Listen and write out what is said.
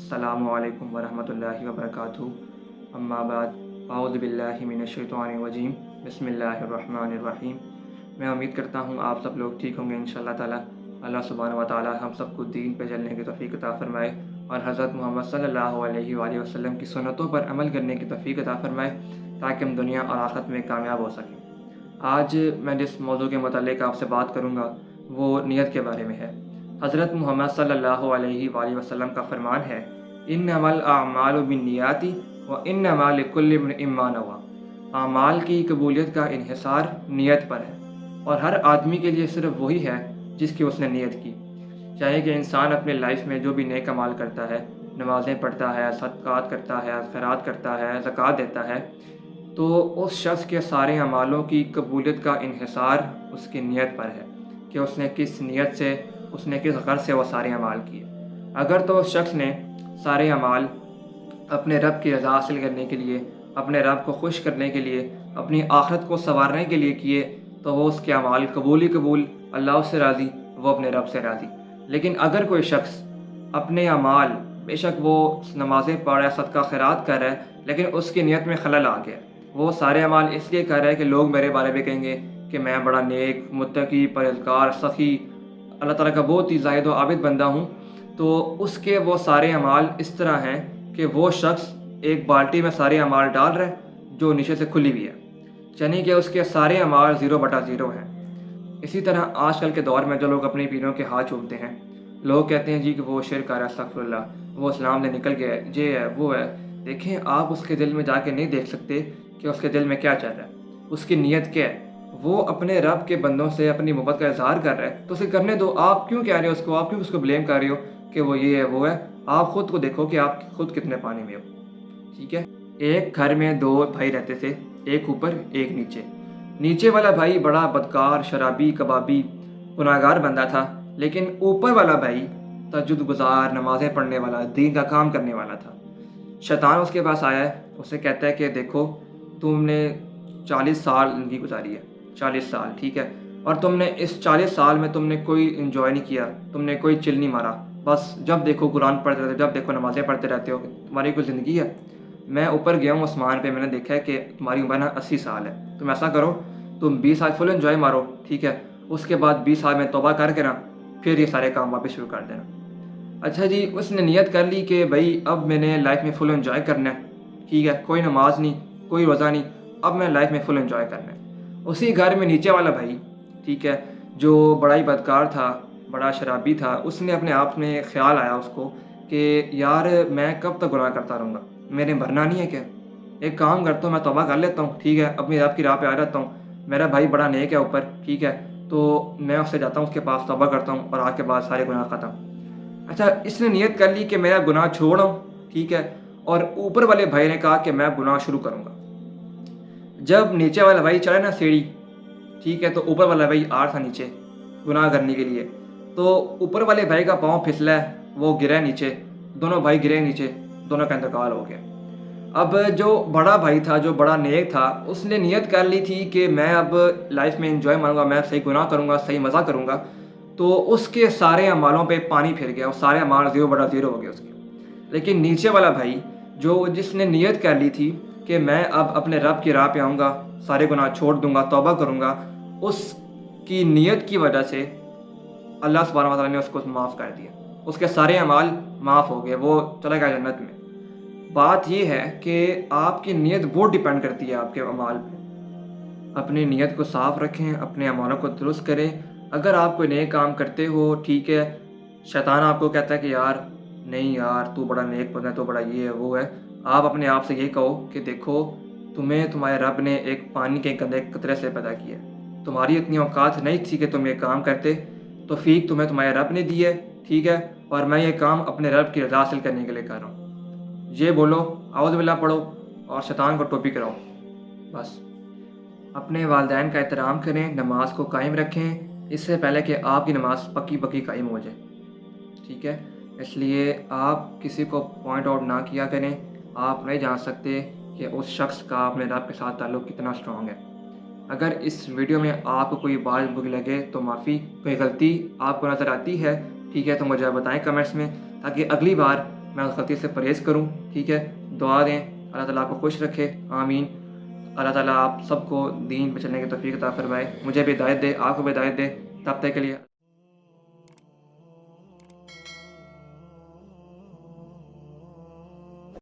अस्सलामु अलैकुम वरहमतुल्लाहि वबरकातुहू। अम्मा बाद, औज़ु बिल्लाहि मिनश्शैतानिर रजीम, बिस्मिल्लाहिर रहमानिर रहीम। मैं उम्मीद करता हूँ आप सब लोग ठीक होंगे इंशाअल्लाह ताला। अल्लाह सुब्हानहू व तआला हम सबको दीन पे चलने की तौफ़ीक अता फ़रमाए और हज़रत मोहम्मद सल्लल्लाहु अलैहि वसल्लम की सुन्नतों पर अमल करने की तौफ़ीक अता फ़रमाए ताकि हम दुनिया और आखिरत में कामयाब हो सकें। आज मैं जिस मौजू के मुतालिक आपसे बात करूँगा वो नीयत के बारे में है। हज़रत मोहम्मद सल्लल्लाहु अलैहि वसल्लम का फ़रमान है, इन्नमल अअमालु बिन्नियाति व इन्नमा लिकुल्लि इम्रिइन मा नवा। अमाल की कबूलियत का इन्हिसार नीयत पर है और हर आदमी के लिए सिर्फ वही है जिसकी उसने नीयत की। चाहे कि इंसान अपने लाइफ में जो भी नेक अमाल करता है, नमाज़ें पढ़ता है, सदक़ात करता है, खैरात करता है, ज़कात देता है, तो उस शख्स के सारे अमालों की कबूलियत का इन्हिसार उसकी नीयत पर है कि उसने किस नीयत से, उसने किस ग़र्ज़ से वो सारे अमाल किए। अगर तो उस शख्स ने सारे अमाल अपने रब की रज़ा हासिल करने के लिए, अपने रब को खुश करने के लिए, अपनी आखिरत को संवारने के लिए किए, तो वो उसके अमाल कबूल ही कबूल, अल्लाह उससे राज़ी, वो अपने रब से राज़ी। लेकिन अगर कोई शख्स अपने अमाल, बेशक वो नमाज़ें पढ़ रहा है, सदका खैरात कर रहा है, लेकिन उसकी नीयत में खलल आ गया, वो सारे अमाल इसलिए कर रहा है कि लोग मेरे बारे में कहेंगे कि मैं बड़ा नेक, मुत्तकी, परहेज़गार, सखी, अल्लाह ताला का बहुत ही ज़ाहिद व आबिद बंदा हूँ, तो उसके वो सारे अमाल इस तरह हैं कि वो शख्स एक बाल्टी में सारे अमाल डाल रहा है जो नीचे से खुली हुई है, यानी कि उसके सारे अमाल 0/0 हैं। इसी तरह आजकल के दौर में जो लोग अपने पीरों के हाथ चूमते हैं, लोग कहते हैं जी कि वो शिर्क कर रहा है, अस्तगफिरुल्लाह, वो इस्लाम से निकल गया है, ये है, वो है। देखें, आप उसके दिल में जाके नहीं देख सकते कि उसके दिल में क्या चल रहा है, उसकी नीयत क्या है। वो अपने रब के बंदों से अपनी मोहब्बत का इज़हार कर रहा है, तो उसे करने दो। आप क्यों कह रहे हो उसको, आप क्यों उसको ब्लेम कर रहे हो कि वो ये है, वो है। आप ख़ुद को देखो कि आप खुद कितने पानी में हो, ठीक है। एक घर में 2 भाई रहते थे, एक ऊपर एक नीचे। नीचे वाला भाई बड़ा बदकार, शराबी, कबाबी, गुनाहगार बंदा था, लेकिन ऊपर वाला भाई तहज्जुद गुज़ार, नमाज़ें पढ़ने वाला, दीन का काम करने वाला था। शैतान उसके पास आया है, उससे कहता है कि देखो, तुमने 40 साल ज़िंदगी गुजारी है, 40 साल, ठीक है, और तुमने इस 40 साल में तुमने कोई एंजॉय नहीं किया, तुमने कोई चिल नहीं मारा, बस जब देखो कुरान पढ़ते रहते हो, जब देखो नमाज़ें पढ़ते रहते हो, तुम्हारी कोई ज़िंदगी है। मैं ऊपर गया हूँ आसमान पे, मैंने देखा है कि तुम्हारी उम्र ना 80 साल है। तुम ऐसा करो, तुम 20 साल फुल एंजॉय मारो, ठीक है, उसके बाद 20 साल में तौबा करके ना फिर ये सारे काम वापस शुरू कर देना। अच्छा जी, उसने नियत कर ली कि भाई अब मैंने लाइफ में फुल एंजॉय करना है, ठीक है, कोई नमाज नहीं, कोई रोज़ा नहीं, अब मैं लाइफ में फुल एंजॉय करना है। उसी घर में नीचे वाला भाई, ठीक है, जो बड़ा ही बदकार था, बड़ा शराबी था, उसने अपने आप में ख्याल आया उसको कि यार मैं कब तक गुनाह करता रहूँगा, मैंने मरना नहीं है क्या? एक काम करता हूँ, मैं तौबा कर लेता हूँ, ठीक है, अपनी रब की राह पे आ जाता हूँ। मेरा भाई बड़ा नेक है ऊपर, ठीक है, तो मैं उससे जाता हूँ, उसके पास तौबा करता हूँ और आज के बाद सारे गुनाह ख़त्म। अच्छा, इसने नियत कर ली कि मेरा गुनाह छोड़ आऊँ, ठीक है, और ऊपर वाले भाई ने कहा कि मैं गुनाह शुरू करूँगा। जब नीचे वाला भाई चढ़ा ना सीढ़ी, ठीक है, तो ऊपर वाला भाई आ रहा था नीचे गुनाह करने के लिए, तो ऊपर वाले भाई का पाँव फिसला है, वो गिरा नीचे, दोनों भाई गिरे नीचे, दोनों का इंतकाल हो गया। अब जो बड़ा भाई था, जो बड़ा नेक था, उसने नियत कर ली थी कि मैं अब लाइफ में एंजॉय मारूंगा, मैं सही गुनाह करूंगा, सही मज़ा करूंगा, तो उसके सारे अमालों पे पानी फिर गया, वो सारे अमाल 0/0 हो गए उसके। लेकिन नीचे वाला भाई, जो जिसने नियत कर ली थी कि मैं अब अपने रब की राह पे आऊँगा, सारे गुनाह छोड़ दूंगा, तौबा करूँगा, उसकी नियत की वजह से अल्लाह सुब्हानहू व तआला ने उसको माफ़ कर दिया, उसके सारे अमाल माफ़ हो गए, वो चला गया जन्नत में। बात ये है कि आपकी नीयत बहुत डिपेंड करती है आपके अमाल पे। अपनी नीयत को साफ़ रखें, अपने अमालों को दुरुस्त करें। अगर आप कोई नेक काम करते हो, ठीक है, शैतान आपको कहता है कि यार नहीं यार, तू बड़ा नेक बंदा है, तू बड़ा ये है, वो है। आप अपने आप से ये कहो कि देखो, तुम्हें तुम्हारे रब ने एक पानी के गंदे कतरे से पैदा किया है। तुम्हारी इतनी औकात नहीं थी कि तुम ये काम करते, तौफ़ीक तुम्हें तुम्हारे रब ने दी है, ठीक है, और मैं ये काम अपने रब की रज़ा हासिल करने के लिए कर रहा हूँ। ये बोलो, औज़ु बिल्लाह पढ़ो और शैतान को टोपी कराओ, बस। अपने वालिदैन का एहतराम करें, नमाज को कायम रखें, इससे पहले कि आपकी नमाज पक्की पक्की कायम हो जाए, ठीक है। इसलिए आप किसी को पॉइंट आउट ना किया करें, आप नहीं जान सकते कि उस शख्स का अपने रब के साथ ताल्लुक़ कितना स्ट्रॉन्ग है। अगर इस वीडियो में आपको कोई बात बुरी लगे तो माफ़ी, कोई गलती आपको नज़र आती है, ठीक है, तो मुझे बताएं कमेंट्स में, ताकि अगली बार میں اس غلطی سے پرہیز کروں. ٹھیک ہے, دعا دیں, اللہ تعالیٰ آپ کو خوش رکھے, آمین. اللہ تعالیٰ آپ سب کو دین پہ چلنے کی توفیق عطا فرمائے, مجھے بھی ہدایت دے, آپ کو بھی ہدایت دے. تب تک کے لیے